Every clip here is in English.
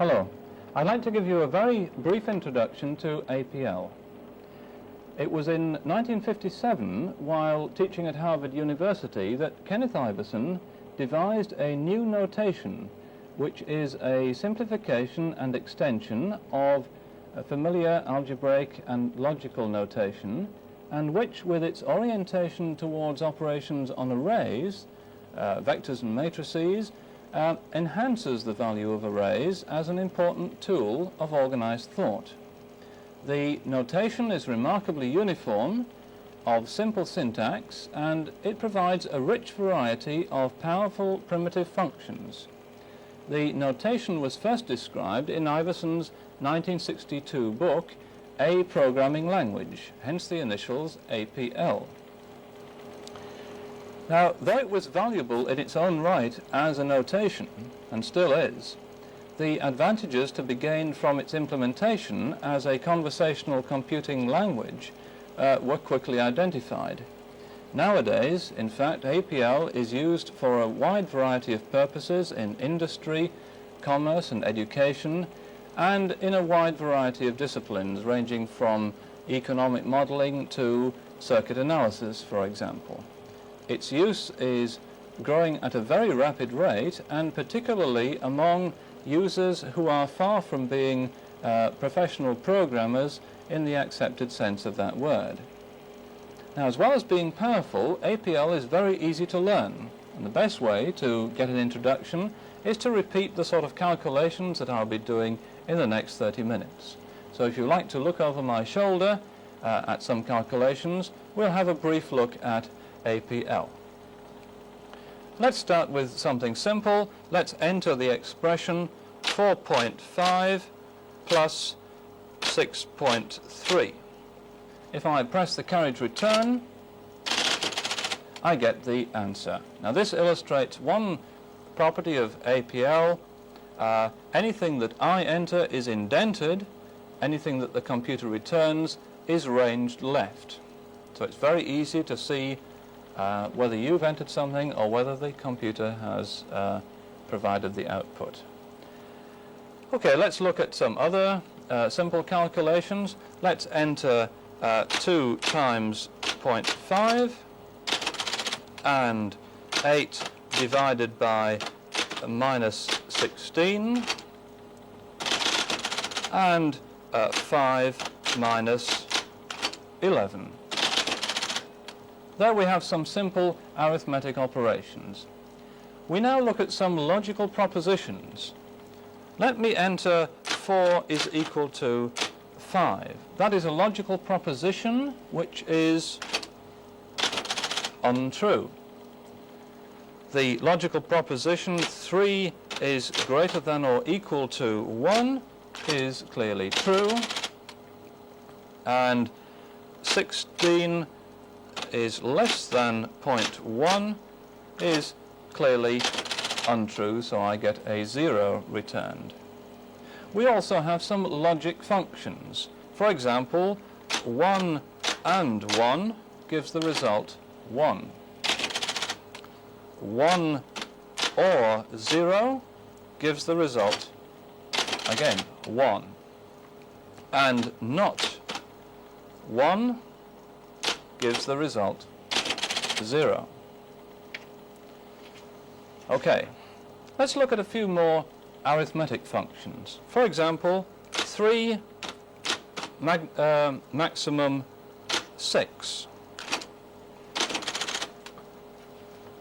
Hello. I'd like to give you a very brief introduction to APL. It was in 1957, while teaching at Harvard University, that Kenneth Iverson devised a new notation, which is a simplification and extension of a familiar algebraic and logical notation, and which, with its orientation towards operations on arrays, vectors and matrices, enhances the value of arrays as an important tool of organized thought. The notation is remarkably uniform, of simple syntax, and it provides a rich variety of powerful primitive functions. The notation was first described in Iverson's 1962 book, A Programming Language, hence the initials APL. Now, though it was valuable in its own right as a notation, and still is, the advantages to be gained from its implementation as a conversational computing language were quickly identified. Nowadays, in fact, APL is used for a wide variety of purposes in industry, commerce and education, and in a wide variety of disciplines ranging from economic modeling to circuit analysis, for example. Its use is growing at a very rapid rate, and particularly among users who are far from being professional programmers in the accepted sense of that word. Now, as well as being powerful, APL is very easy to learn, and the best way to get an introduction is to repeat the sort of calculations that I'll be doing in the next 30 minutes. So if you like to look over my shoulder at some calculations, we'll have a brief look at APL. Let's start with something simple. Let's enter the expression 4.5 plus 6.3. If I press the carriage return, I get the answer. Now, this illustrates one property of APL. Anything that I enter is indented. Anything that the computer returns is ranged left. So it's very easy to see whether you've entered something or whether the computer has provided the output. Okay, let's look at some other simple calculations. Let's enter 2 times 0.5 and 8 divided by minus 16 and 5 minus 11. There we have some simple arithmetic operations. We now look at some logical propositions. Let me enter 4 is equal to 5. That is a logical proposition which is untrue. The logical proposition 3 is greater than or equal to 1 is clearly true, and 16 is less than 0.1 is clearly untrue, so I get a 0 returned. We also have some logic functions. For example, 1 and 1 gives the result 1. 1 or 0 gives the result, again, 1. And not 1 gives the result 0. Okay, let's look at a few more arithmetic functions. For example, 3 maximum 6.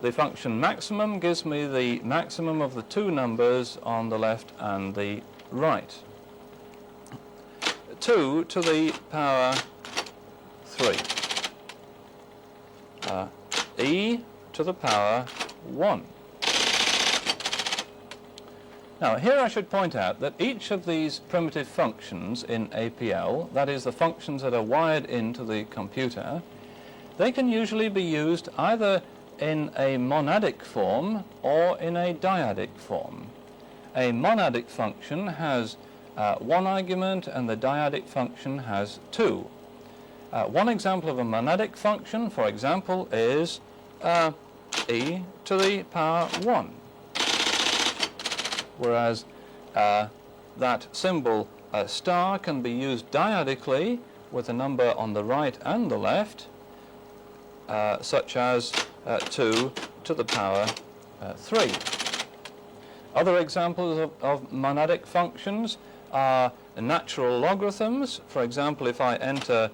The function maximum gives me the maximum of the two numbers on the left and the right. 2 to the power 3. E to the power 1. Now, here I should point out that each of these primitive functions in APL, that is, the functions that are wired into the computer, they can usually be used either in a monadic form or in a dyadic form. A monadic function has one argument and the dyadic function has 2. One example of a monadic function, for example, is e to the power 1, whereas that symbol star can be used dyadically with a number on the right and the left, such as 2 to the power 3. Other examples of monadic functions are natural logarithms. For example, if I enter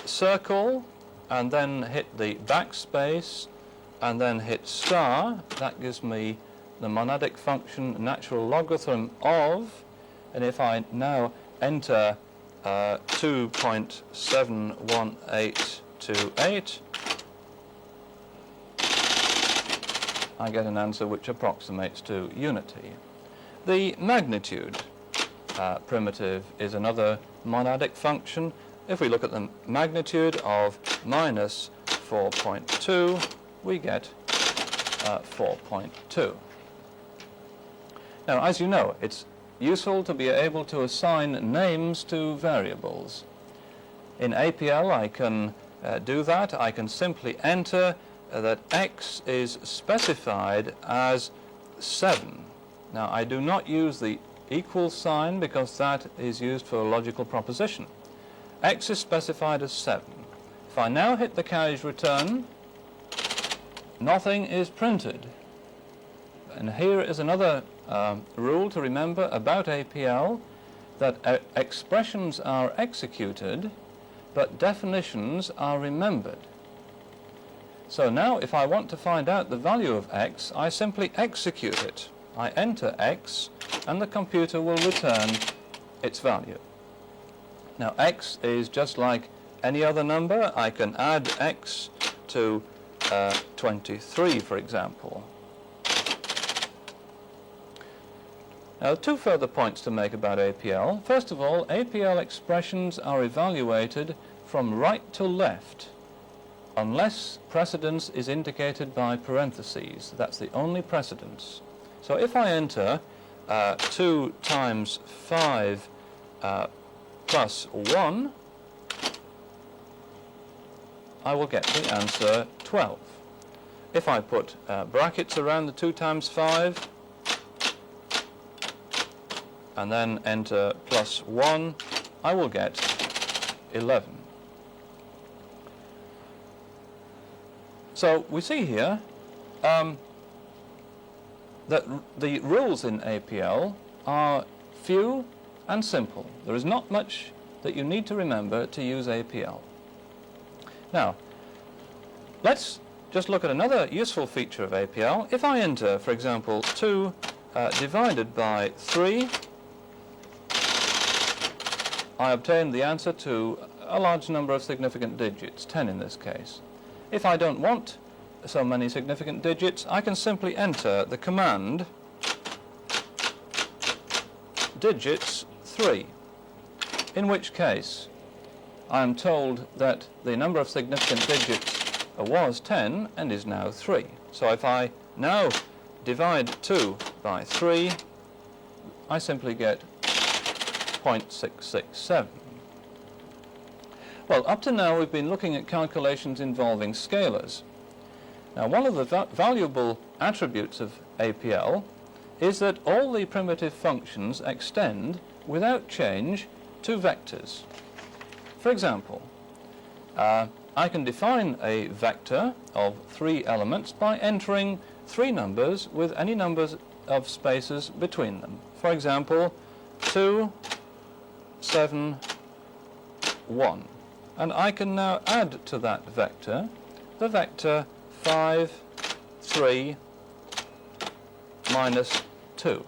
circle and then hit the backspace and then hit star, that gives me the monadic function natural logarithm of, and if I now enter 2.71828, I get an answer which approximates to unity. The magnitude primitive is another monadic function. If we look at the magnitude of minus 4.2, we get 4.2. Now, as you know, it's useful to be able to assign names to variables. In APL, I can do that. I can simply enter that x is specified as 7. Now, I do not use the equal sign because that is used for a logical proposition. X is specified as 7. If I now hit the carriage return, nothing is printed. And here is another rule to remember about APL, that expressions are executed, but definitions are remembered. So now if I want to find out the value of x, I simply execute it. I enter x, and the computer will return its value. Now x is just like any other number. I can add x to 23, for example. Now, two further points to make about APL. First of all, APL expressions are evaluated from right to left, unless precedence is indicated by parentheses. That's the only precedence. So if I enter 2 times 5 plus 1, I will get the answer 12. If I put brackets around the 2 times 5, and then enter plus 1, I will get 11. So we see here that the rules in APL are few and simple. There is not much that you need to remember to use APL. Now, let's just look at another useful feature of APL. If I enter, for example, 2 divided by 3, I obtain the answer to a large number of significant digits, 10 in this case. If I don't want so many significant digits, I can simply enter the command digits 3, in which case I am told that the number of significant digits was 10 and is now 3. So if I now divide 2 by 3, I simply get 0.667. Well, up to now we've been looking at calculations involving scalars. Now, one of the valuable attributes of APL is that all the primitive functions extend without change to vectors. For example, I can define a vector of 3 elements by entering 3 numbers with any numbers of spaces between them. For example, 2, 7, 1. And I can now add to that vector the vector 5, 3, minus 2.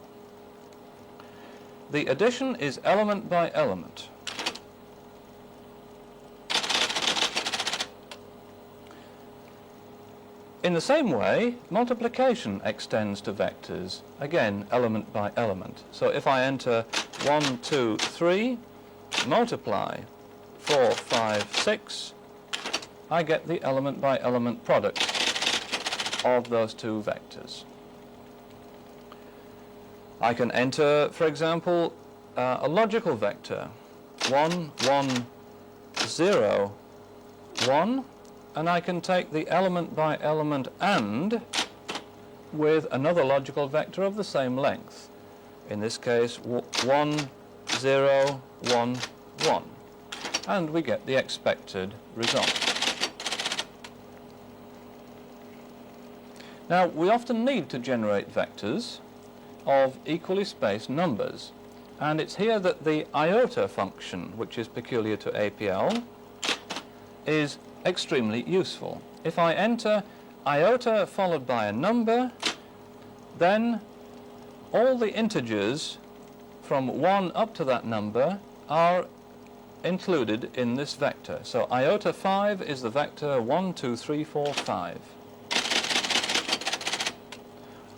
The addition is element by element. In the same way, multiplication extends to vectors, again element by element. So if I enter 1, 2, 3, multiply 4, 5, 6, I get the element by element product of those 2 vectors. I can enter, for example, a logical vector, 1, 1, 0, 1, and I can take the element by element AND with another logical vector of the same length. in this case 1, 0, 1, 1, and we get the expected result. Now, we often need to generate vectors of equally spaced numbers, and it's here that the iota function, which is peculiar to APL, is extremely useful. If I enter iota followed by a number, then all the integers from 1 up to that number are included in this vector. So iota 5 is the vector 1, 2, 3, 4, 5.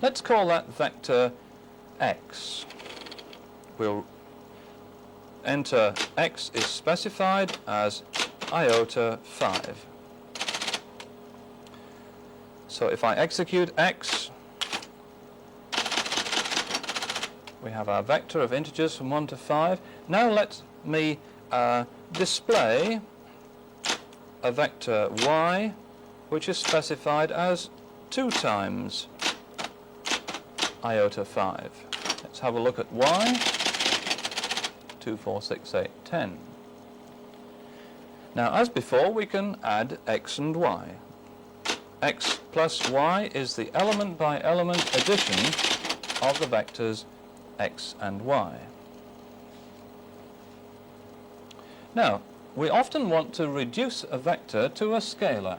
Let's call that vector x. We'll enter x is specified as iota 5. So if I execute x, we have our vector of integers from 1 to 5. Now let me display a vector y, which is specified as 2 times iota 5. Let's have a look at y. 2, 4, 6, 8, 10. Now, as before, we can add x and y. X plus y is the element-by-element addition of the vectors x and y. Now, we often want to reduce a vector to a scalar,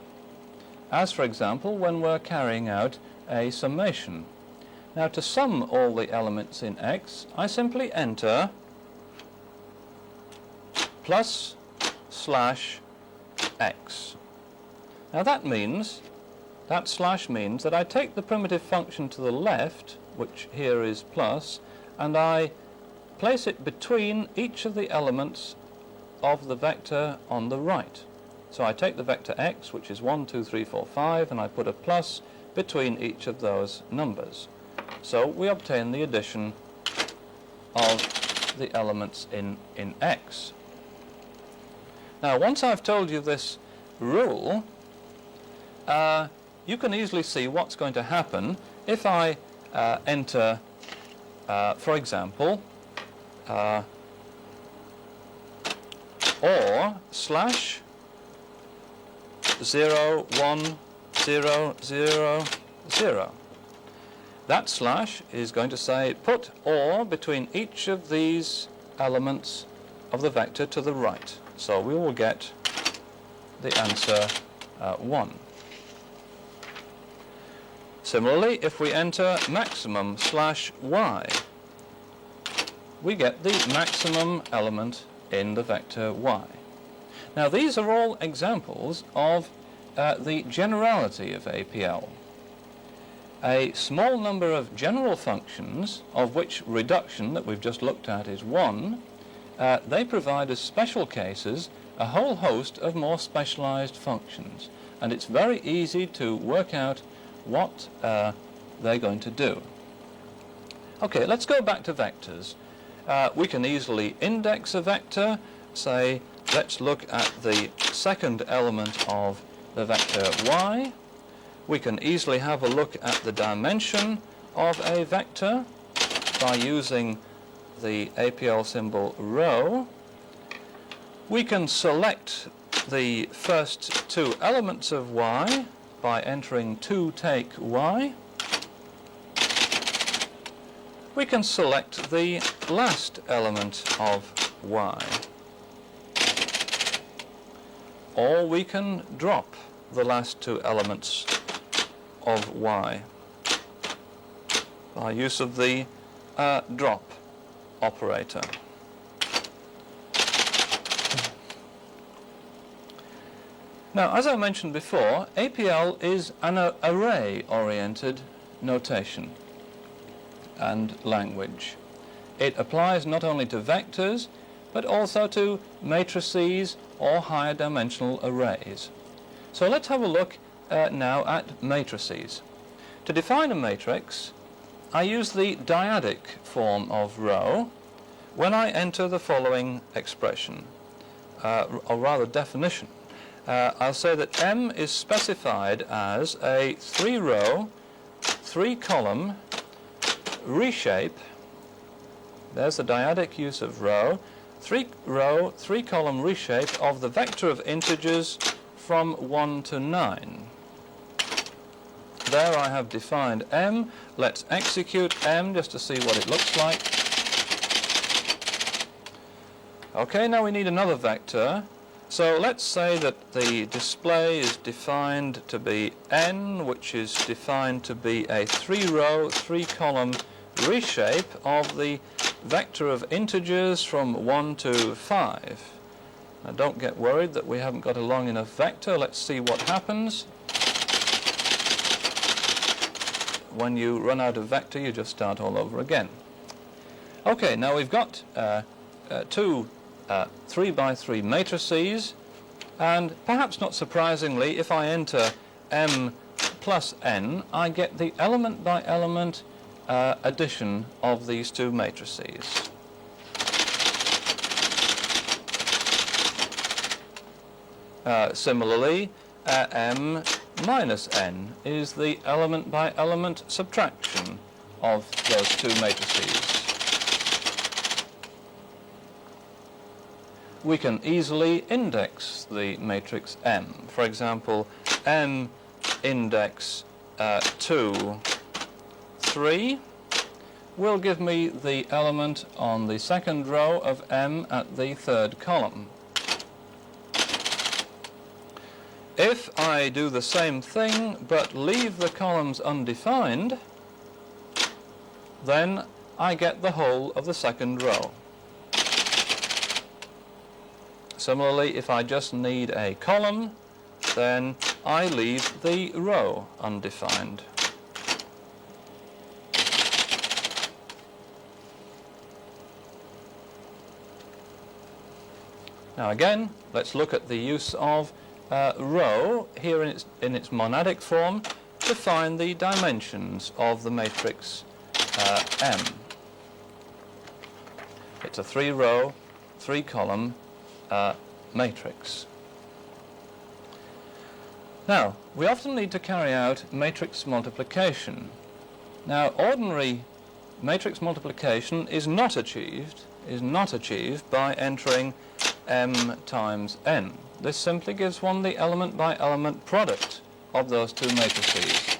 as for example when we're carrying out a summation. Now, to sum all the elements in x, I simply enter plus slash x. Now that slash means that I take the primitive function to the left, which here is plus, and I place it between each of the elements of the vector on the right. So I take the vector x, which is 1, 2, 3, 4, 5, and I put a plus between each of those numbers. So we obtain the addition of the elements in x. Now, once I've told you this rule, you can easily see what's going to happen if I enter, for example, or slash 0, 1, 0, 0, 0. That slash is going to say put or between each of these elements of the vector to the right. So we will get the answer 1. Similarly, if we enter maximum slash y, we get the maximum element in the vector y. Now, these are all examples of the generality of APL. A small number of general functions, of which reduction that we've just looked at is 1, they provide as special cases a whole host of more specialized functions, and it's very easy to work out what they're going to do. Okay, let's go back to vectors. We can easily index a vector. Say, let's look at the second element of the vector y. We can easily have a look at the dimension of a vector by using the APL symbol rho. We can select the first 2 elements of y by entering 2 take y. We can select the last element of y. Or we can drop the last 2 elements of y by use of the drop operator. Now, as I mentioned before, APL is an array-oriented notation and language. It applies not only to vectors, but also to matrices or higher dimensional arrays. So let's have a look now at matrices. To define a matrix, I use the dyadic form of rho when I enter the following expression, or rather definition. I'll say that M is specified as a 3-row, 3-column reshape There's the dyadic use of row. 3-row, 3-column reshape of the vector of integers from 1 to 9. There I have defined m. Let's execute m just to see what it looks like. Okay, now we need another vector. So let's say that the display is defined to be n, which is defined to be a 3-row, 3-column reshape of the vector of integers from 1 to 5. Now don't get worried that we haven't got a long enough vector. Let's see what happens. When you run out of vector, you just start all over again. Okay, now we've got two 3x3 matrices, and perhaps not surprisingly, if I enter m plus n, I get the element by element addition of these two matrices. Similarly, m minus n is the element by element subtraction of those two matrices. We can easily index the matrix M. For example, M index 2, 3 will give me the element on the second row of M at the third column. If I do the same thing but leave the columns undefined, then I get the whole of the second row. Similarly, if I just need a column, then I leave the row undefined. Now again, let's look at the use of row here in its monadic form to find the dimensions of the matrix M. It's a 3-row, 3-column matrix. Now, we often need to carry out matrix multiplication. Now, ordinary matrix multiplication is not achieved by entering m times n. This simply gives one the element by element product of those two matrices.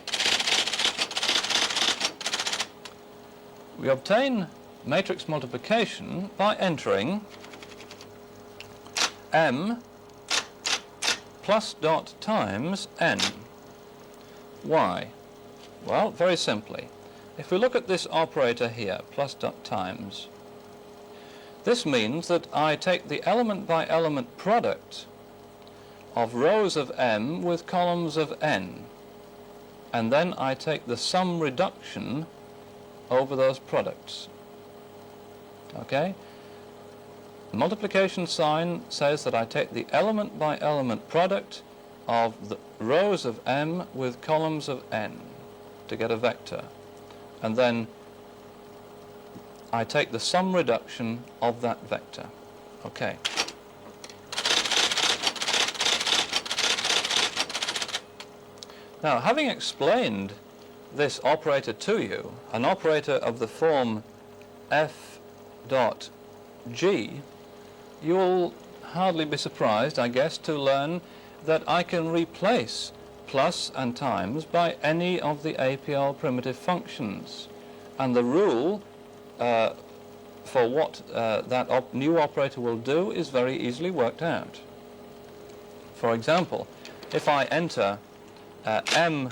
We obtain matrix multiplication by entering m plus dot times n. Why? Well, very simply. If we look at this operator here, plus dot times, this means that I take the element by element product of rows of m with columns of n, and then I take the sum reduction over those products. Okay? The multiplication sign says that I take the element by element product of the rows of m with columns of n to get a vector, and then I take the sum reduction of that vector. Okay. Now, having explained this operator to you, an operator of the form f dot g, you'll hardly be surprised, I guess, to learn that I can replace plus and times by any of the APL primitive functions. And the rule for what that new operator will do is very easily worked out. For example, if I enter m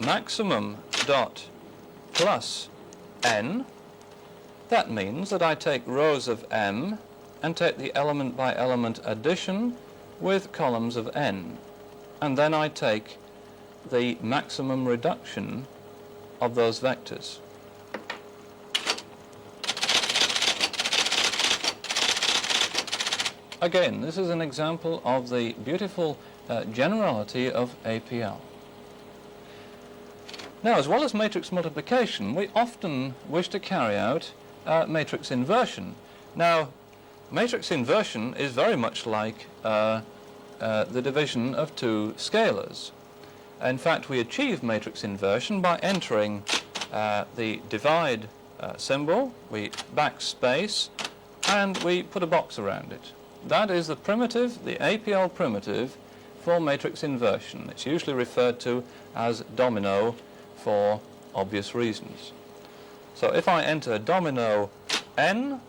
maximum dot plus n, that means that I take rows of m and take the element by element addition with columns of n, and then I take the maximum reduction of those vectors. Again, this is an example of the beautiful generality of APL. Now, as well as matrix multiplication, we often wish to carry out matrix inversion. Now, matrix inversion is very much like the division of two scalars. In fact, we achieve matrix inversion by entering the divide symbol, we backspace, and we put a box around it. That is the primitive, the APL primitive for matrix inversion. It's usually referred to as domino for obvious reasons. So if I enter domino n,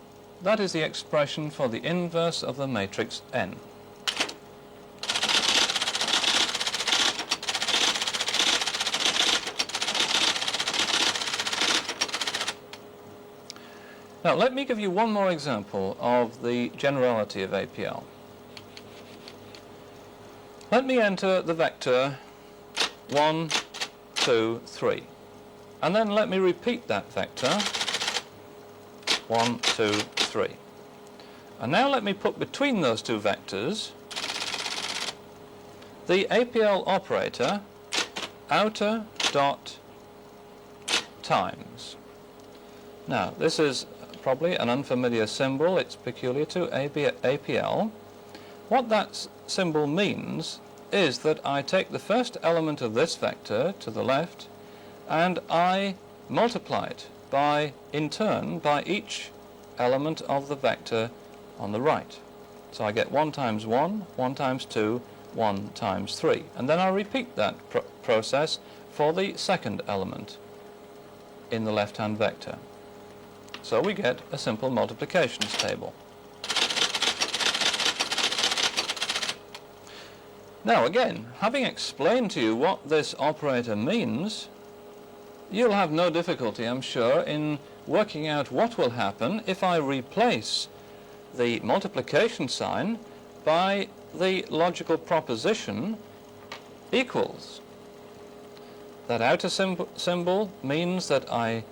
that is the expression for the inverse of the matrix n. Now let me give you one more example of the generality of APL. Let me enter the vector 1, 2, 3, and then let me repeat that vector 1, 2, 3. And now let me put between those two vectors the APL operator outer dot times. Now this is probably an unfamiliar symbol. It's peculiar to APL. What that symbol means is that I take the first element of this vector to the left and I multiply it by, in turn, by each element of the vector on the right. So I get 1 times 1, 1 times 2, 1 times 3. And then I repeat that process for the second element in the left-hand vector. So we get a simple multiplications table. Now again, having explained to you what this operator means, you'll have no difficulty, I'm sure, in working out what will happen if I replace the multiplication sign by the logical proposition equals. That outer symbol means that I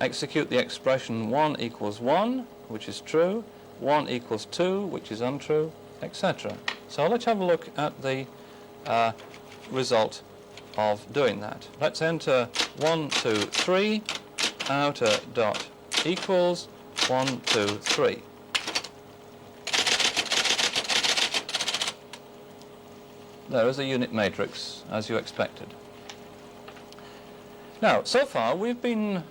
execute the expression 1 equals 1, which is true, 1 equals 2, which is untrue, etc. So let's have a look at the result of doing that. Let's enter 1, 2, 3, outer dot equals 1, 2, 3. There is a unit matrix, as you expected. Now, so far we've been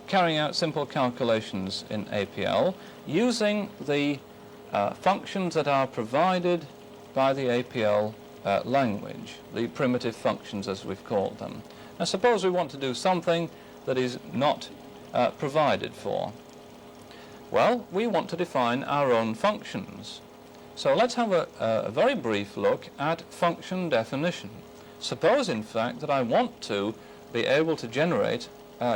carrying out simple calculations in APL using the functions that are provided by the APL language, the primitive functions as we've called them. Now suppose we want to do something that is not provided for. Well, we want to define our own functions. So let's have a very brief look at function definition. Suppose in fact that I want to be able to generate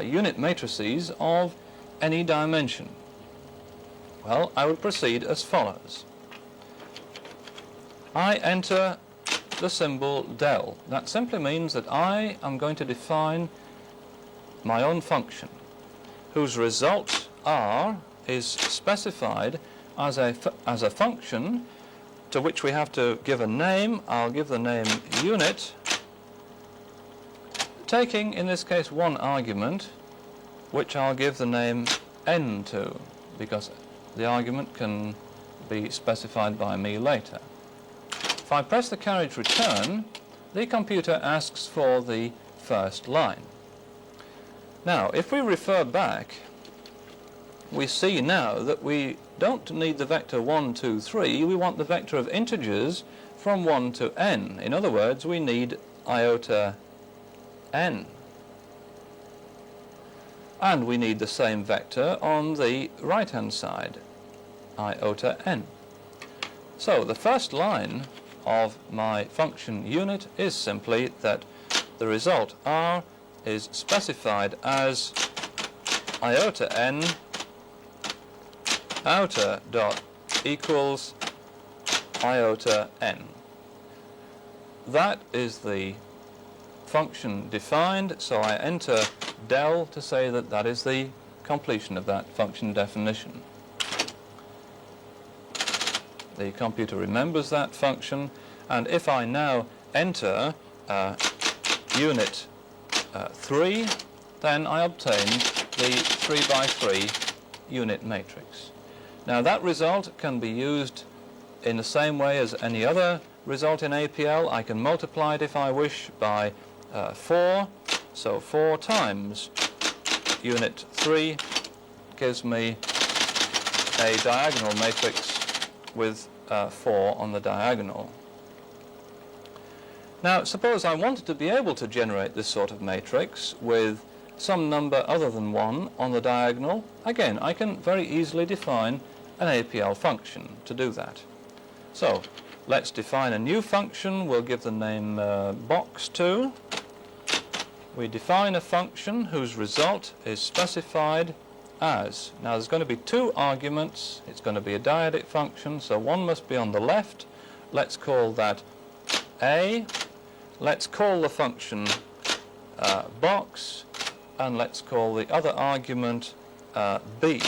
unit matrices of any dimension. Well, I would proceed as follows. I enter the symbol del. That simply means that I am going to define my own function, whose result r is specified as a function to which we have to give a name. I'll give the name unit, taking in this case one argument, which I'll give the name n to, because the argument can be specified by me later. If I press the carriage return, the computer asks for the first line. Now, if we refer back, we see now that we don't need the vector 1, 2, 3, we want the vector of integers from 1 to n. In other words, we need iota n. And we need the same vector on the right-hand side, iota n. So the first line of my function unit is simply that the result r is specified as iota n outer dot equals iota n. That is the function defined, so I enter del to say that that is the completion of that function definition. The computer remembers that function, and if I now enter unit 3, then I obtain the 3 by 3 unit matrix. Now that result can be used in the same way as any other result in APL. I can multiply it if I wish by 4, so 4 times unit 3 gives me a diagonal matrix with 4 on the diagonal. Now, suppose I wanted to be able to generate this sort of matrix with some number other than 1 on the diagonal. Again, I can very easily define an APL function to do that. So, let's define a new function. We'll give the name box2. We define a function whose result is specified as. Now, there's going to be 2 arguments. It's going to be a dyadic function, so one must be on the left. Let's call that A. Let's call the function box, and let's call the other argument B.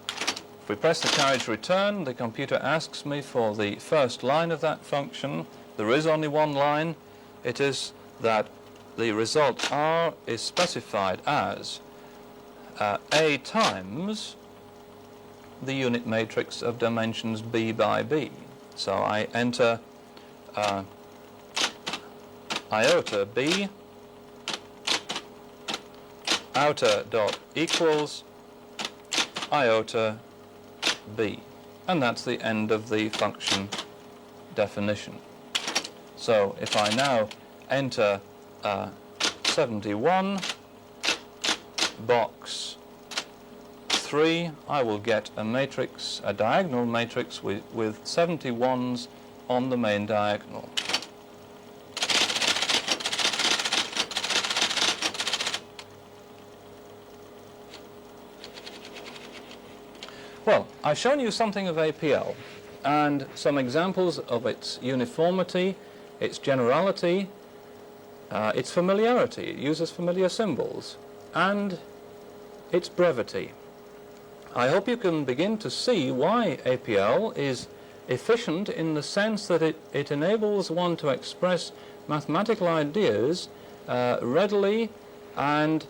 If we press the carriage return, the computer asks me for the first line of that function. There is only one line. It is that the result R is specified as A times the unit matrix of dimensions B by B. So I enter iota B, outer dot equals iota B, and that's the end of the function definition. So if I now enter 71 box 3, I will get a matrix, a diagonal matrix with 71s on the main diagonal. Well, I've shown you something of APL and some examples of its uniformity, its generality, its familiarity. It uses familiar symbols, and its brevity. I hope you can begin to see why APL is efficient in the sense that it enables one to express mathematical ideas readily and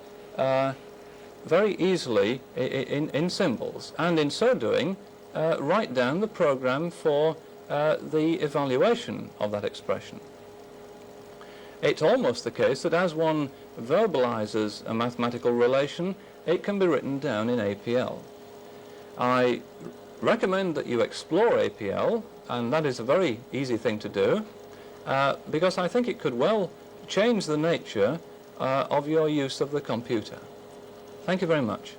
very easily in symbols, and in so doing write down the program for the evaluation of that expression. It's almost the case that as one verbalizes a mathematical relation, it can be written down in APL. I recommend that you explore APL, and that is a very easy thing to do, because I think it could well change the nature of your use of the computer. Thank you very much.